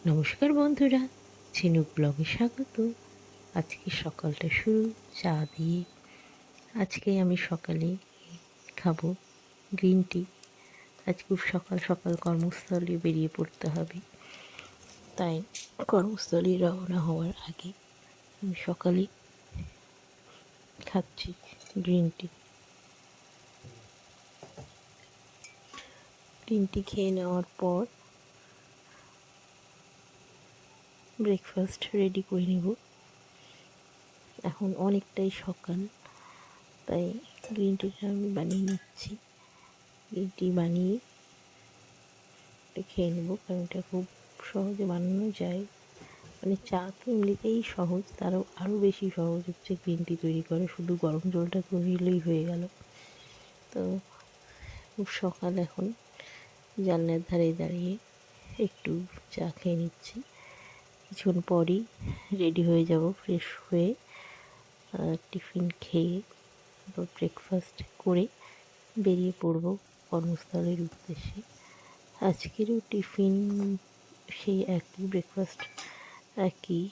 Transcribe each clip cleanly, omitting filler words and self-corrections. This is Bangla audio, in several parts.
নমস্কার বন্ধুরা, ঝিনুক ব্লগে স্বাগত। আজকে সকালটা শুরু চা দিয়ে। আজকে আমি সকালে খাবো গ্রিন টি। আজ খুব সকাল সকাল কর্মস্থলে বেরিয়ে পড়তে হবে, তাই কর্মস্থলে রওনা হওয়ার আগে আমি সকালে খাচ্ছি গ্রিন টি। গ্রিন টি খেয়ে নেওয়ার পর ব্রেকফাস্ট রেডি করে নেব। এখন অনেকটাই সকাল, তাই গ্রিন টিটা আমি বানিয়ে নিচ্ছি। গ্রিন টি বানিয়ে খেয়ে নেবো, কারণ এটা খুব সহজে বানানো যায়। মানে চা তো এমনিতেই সহজ, তারও আরও বেশি সহজ হচ্ছে গ্রিন টি তৈরি করা। শুধু গরম জলটা করলেই হয়ে গেল। তো খুব সকাল, এখন জানলার ধারে দাঁড়িয়ে একটু চা খেয়ে নিচ্ছি। কিছুক্ষণ পরই রেডি হয়ে যাব, ফ্রেশ হয়ে টিফিন খেয়ে ব্রেকফাস্ট করে বেরিয়ে পড়ব কর্মস্থলের উদ্দেশ্যে। আজকেরও টিফিন সেই একই, ব্রেকফাস্ট একই,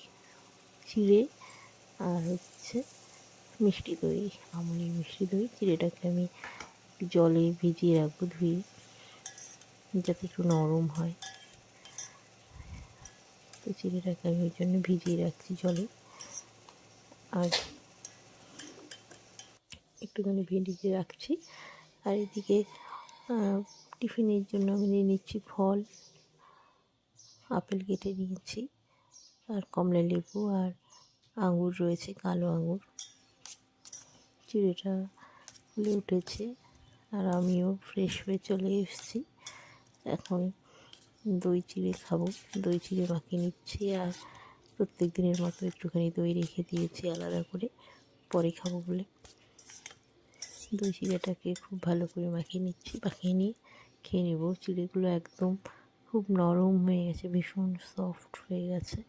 চিড়ে আর হচ্ছে মিষ্টি দই, আমুলের মিষ্টি দই। চিড়েটাকে আমি জলে ভিজিয়ে রাখবো, ধুয়ে, যাতে একটু নরম হয়। তো চিড়েটাকে আমি ওই জন্য ভিজিয়ে রাখছি জলে, আর একটুখানি ভিজিয়ে রাখছি। আর এদিকে টিফিনের জন্য আমি নিয়ে নিচ্ছি ফল। আপেল কেটে নিয়েছি, আর কমলা লেবু আর আঙুর রয়েছে, কালো আঙুর। চিড়েটা ফুলে উঠেছে, আর আমিও ফ্রেশ হয়ে চলে এসেছি। এখন দই চিড়ে খাবো, দই চিড়ে মাখিয়ে নিচ্ছি। আর প্রত্যেক দিনের মতো একটুখানি দই রেখে দিয়েছি আলাদা করে, পরে খাবো বলে। দই চিড়েটাকে খুব ভালো করে মাখিয়ে নিচ্ছি, মাখিয়ে নিয়ে খেয়ে নেবো। চিড়েগুলো একদম খুব নরম হয়ে গেছে, ভীষণ সফট হয়ে গেছে।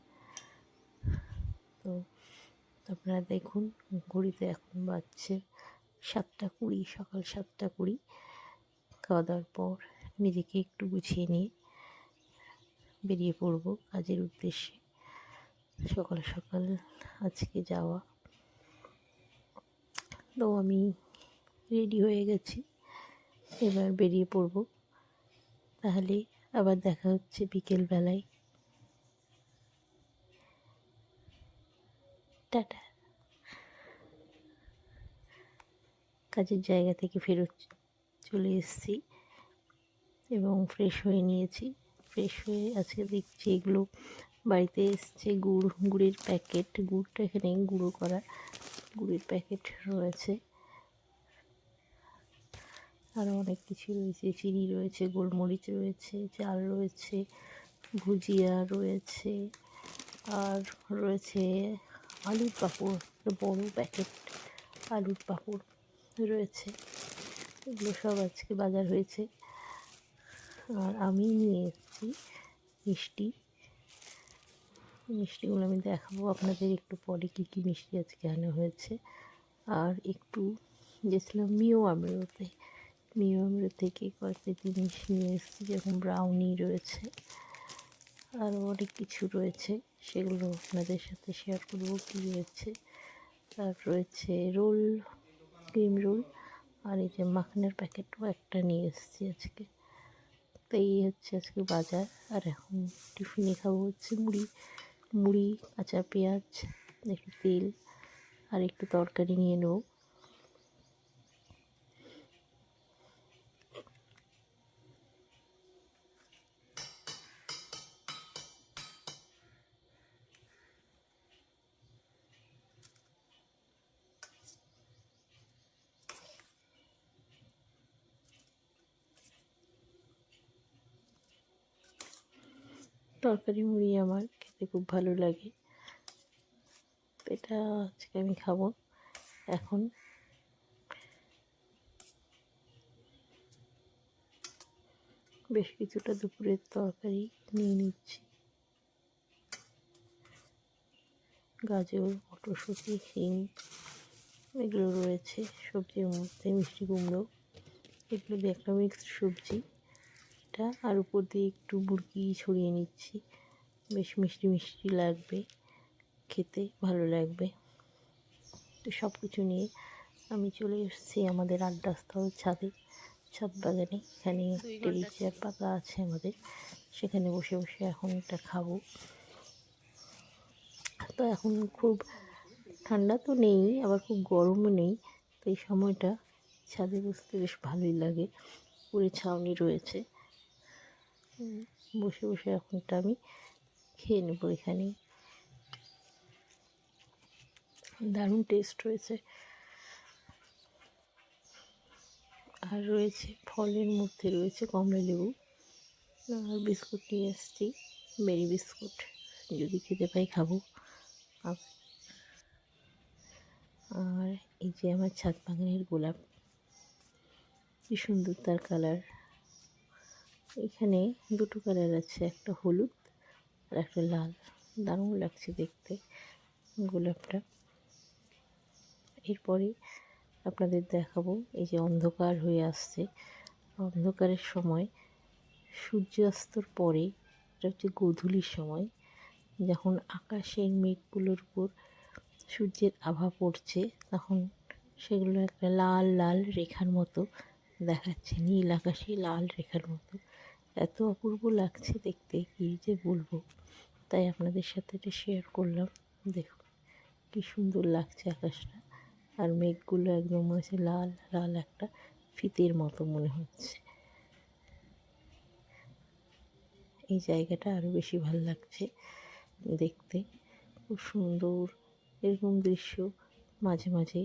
তো আপনারা দেখুন, ঘড়িতে এখন বাজছে 7:20, সকাল 7:20। খাওয়া দাওয়ার পর নিজেকে একটু গুছিয়ে নিয়ে বেরিয়ে পড়ব কাজের উদ্দেশ্যে। সকাল সকাল আজকে যাওয়া। তো আমি রেডি হয়ে গেছি, এবার বেরিয়ে পড়ব। তাহলে আবার দেখা হচ্ছে বিকেলবেলায়। টাটা। কাজের জায়গা থেকে ফেরত চলে এসেছি এবং ফ্রেশ হয়ে নিয়েছি। ফ্রেশ হয়ে আজকে দেখছি এগুলো বাড়িতে এসছে গুড়ের প্যাকেট। গুড়টা এখানে গুঁড়ো করা গুড়ের প্যাকেট রয়েছে, আরও অনেক কিছু রয়েছে। চিনি রয়েছে, গোলমরিচ রয়েছে, চাল রয়েছে, ভুজিয়া রয়েছে, আর রয়েছে আলুর পাঁপড়, বড় প্যাকেট আলুর পাঁপড় রয়েছে। এগুলো সব আজকে বাজার হয়েছে। আর আমি নিয়ে এসেছি মিষ্টি। মিষ্টিগুলো আমি দেখাবো আপনাদের একটু পরে, কী কী মিষ্টি আজকে আনা হয়েছে। আর একটু গেছিলাম মিও আমরোতে। মিও আমরো থেকে কয়েকটা জিনিস নিয়ে এসেছি, যেরকম ব্রাউনি রয়েছে, আরও অনেক কিছু রয়েছে, সেগুলো আপনাদের সাথে শেয়ার করবো কী রয়েছে। আর রয়েছে রোল, ক্রিম রোল, আর এই যে মাখনের প্যাকেটও একটা নিয়ে এসেছি আজকে। তো এই হচ্ছে আজকে বাজার। আর এখন টিফিনে খাবো হচ্ছে মুড়ি, কাঁচা পেঁয়াজ, একটু তেল, আর একটু তরকারি নিয়ে নেব। তরকারি মুড়ি আমার খেতে খুব ভালো লাগে, এটা আজকে আমি খাবো। এখন বেশ কিছুটা দুপুরের তরকারি নিয়ে নিচ্ছি। গাজর, মটরশুঁটি, শিম এগুলো রয়েছে সবজির মধ্যে। মিষ্টি কুমড়ো, এগুলো দিয়ে একটা মিক্সড সবজি এটা। আর উপর দিয়ে একটু মুরগি ছড়িয়ে নিচ্ছি, বেশ মিষ্টি মিষ্টি লাগবে, খেতে ভালো লাগবে। তো সব কিছু নিয়ে আমি চলে এসেছি আমাদের আড্ডাস্থল ছাদ বাগানে। এখানে টেবিল চেয়ার পাতা আছে আমাদের, সেখানে বসে বসে এখন এটা খাবো। তো এখন খুব ঠান্ডা তো নেই, আবার খুব গরমও নেই, তো এই সময়টা ছাদে বসতে বেশ ভালোই লাগে। পুরো ছাউনি রয়েছে, বসে বসে এখনটা আমি খেয়ে নেবো এখানেই। দারুণ টেস্ট রয়েছে। আর রয়েছে ফলের মধ্যে রয়েছে কমলা লেবু, আর বিস্কুট নিয়ে এসেছি, মেরি বিস্কুট, যদি খেতে পাই খাবো। আর এই যে আমার ছাদ বাগানের গোলাপ, কি সুন্দর তার কালার। এখানে দুটো কালার আছে, একটা হলুদ আর একটা লাল, দারুণ লাগছে দেখতে গোলাপটা। এরপরে আপনাদের দেখাবো এই যে অন্ধকার হয়ে আসছে, অন্ধকারের সময় সূর্যাস্তর পরে, এটা হচ্ছে গোধূলির সময়, যখন আকাশের মেঘগুলোর উপর সূর্যের আভা পড়ছে, তখন সেগুলো একটা লাল লাল রেখার মতো দেখাচ্ছে, নীল আকাশে লাল রেখার মতো। এত অপূর্ব লাগছে দেখতে, কী যে বলবো। তাই আপনাদের সাথে এটা শেয়ার করলাম। দেখুন কী সুন্দর লাগছে আকাশটা, আর মেঘগুলো একদম মনে হচ্ছে লাল লাল একটা ফিতের মতো মনে হচ্ছে। এই জায়গাটা আরও বেশি ভালো লাগছে দেখতে, খুব সুন্দর। এরকম দৃশ্য মাঝে মাঝে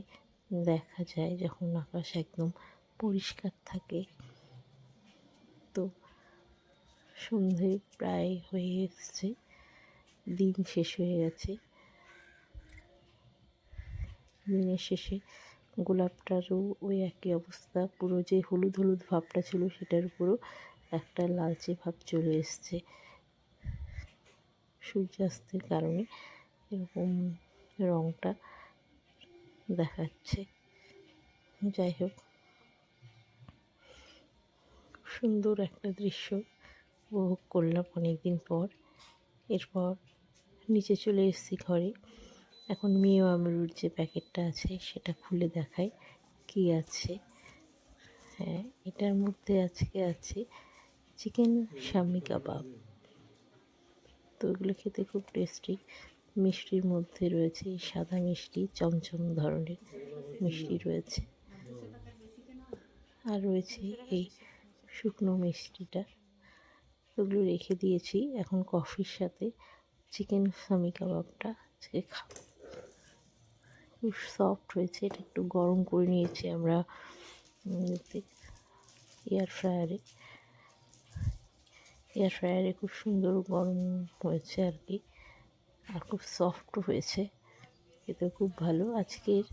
দেখা যায় যখন আকাশ একদম পরিষ্কার থাকে। তো সন্ধে প্রায় হয়ে এসছে, দিন শেষ হয়ে গেছে। দিনের শেষে গোলাপটারও ওই একই অবস্থা, পুরো যে হলুদ হলুদ ভাবটা ছিল সেটার উপরও একটা লালচে ভাব চলে এসছে সূর্যাস্তের কারণে, এরকম রঙটা দেখাচ্ছে। যাই হোক, সুন্দর একটা দৃশ্য উপভোগ করলাম অনেক দিন পর। এরপর নিচে চলে এসেছি ঘরে। এখন মিও আমরুর যে প্যাকেটটা আছে সেটা খুলে দেখাই কি আছে। হ্যাঁ, এটার মধ্যে আজকে আছে চিকেন শামি কাবাব। তো এগুলো খেতে খুব টেস্টি। মিষ্টির মধ্যে রয়েছে সাদা মিষ্টি, চমচম ধরনের মিষ্টি রয়েছে, আর রয়েছে এই শুকনো মিষ্টিটা। ওগুলো রেখে দিয়েছি, এখন কফির সাথে চিকেন শামি কাবাবটা আজকে খাবো। খুব সফট হয়েছে, এটা একটু গরম করে নিয়েছি আমরা এয়ার ফ্রায়ারে খুব সুন্দর গরম হয়েছে আর কি, আর খুব সফটও হয়েছে, খেতে খুব ভালো। আজকের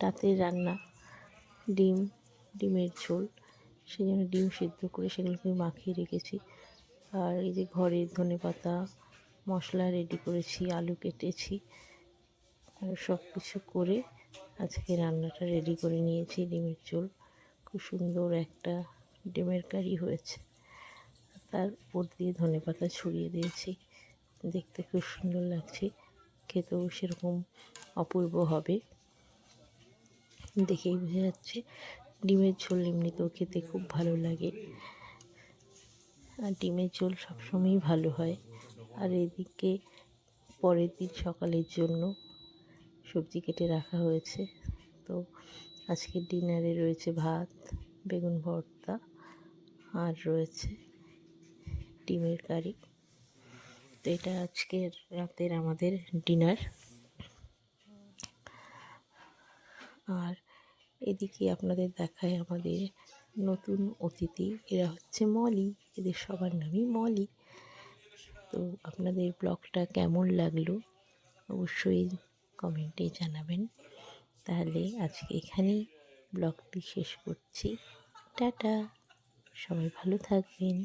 রাতের রান্না ডিমের ঝোল, সেই জন্য ডিম সিদ্ধ করে সেগুলোকে মাখিয়ে রেখেছি। আর এই যে ঘরের ধনেপাতা মশলা রেডি করেছি, আলু কেটেছি, আর সব কিছু করে আজকে রান্নাটা রেডি করে নিয়েছি। ডিমের ঝোল, খুব সুন্দর একটা ডিমের কারি হয়েছে, তার উপর দিয়ে ধনেপাতা ছড়িয়ে দিয়েছি, দেখতে খুব সুন্দর লাগছে, খেতেও সেরকম অপূর্ব হবে, দেখেই বোঝা যাচ্ছে। ডিমের ঝোল এমনিতেও খেতে খুব ভালো লাগে, আর ডিমের ঝোল সবসময়ই ভালো হয়। আর এদিকে পরের দিন সকালের জন্য সবজি কেটে রাখা হয়েছে। তো আজকের ডিনারে রয়েছে ভাত, বেগুন ভর্তা, আর রয়েছে ডিমের কারি। তো এটা আজকের রাতের আমাদের ডিনার। আর এদিকে আপনাদের দেখায় আমাদের নতুন অতিথি, এরা হচ্ছে মলি, এদের সবার নামই মলি। তো আপনাদের ব্লগটা কেমন লাগলো অবশ্যই কমেন্টে জানাবেন। তাহলে আজকে এখানেই ব্লগটি শেষ করছি। টাটা, সবাই ভালো থাকবেন।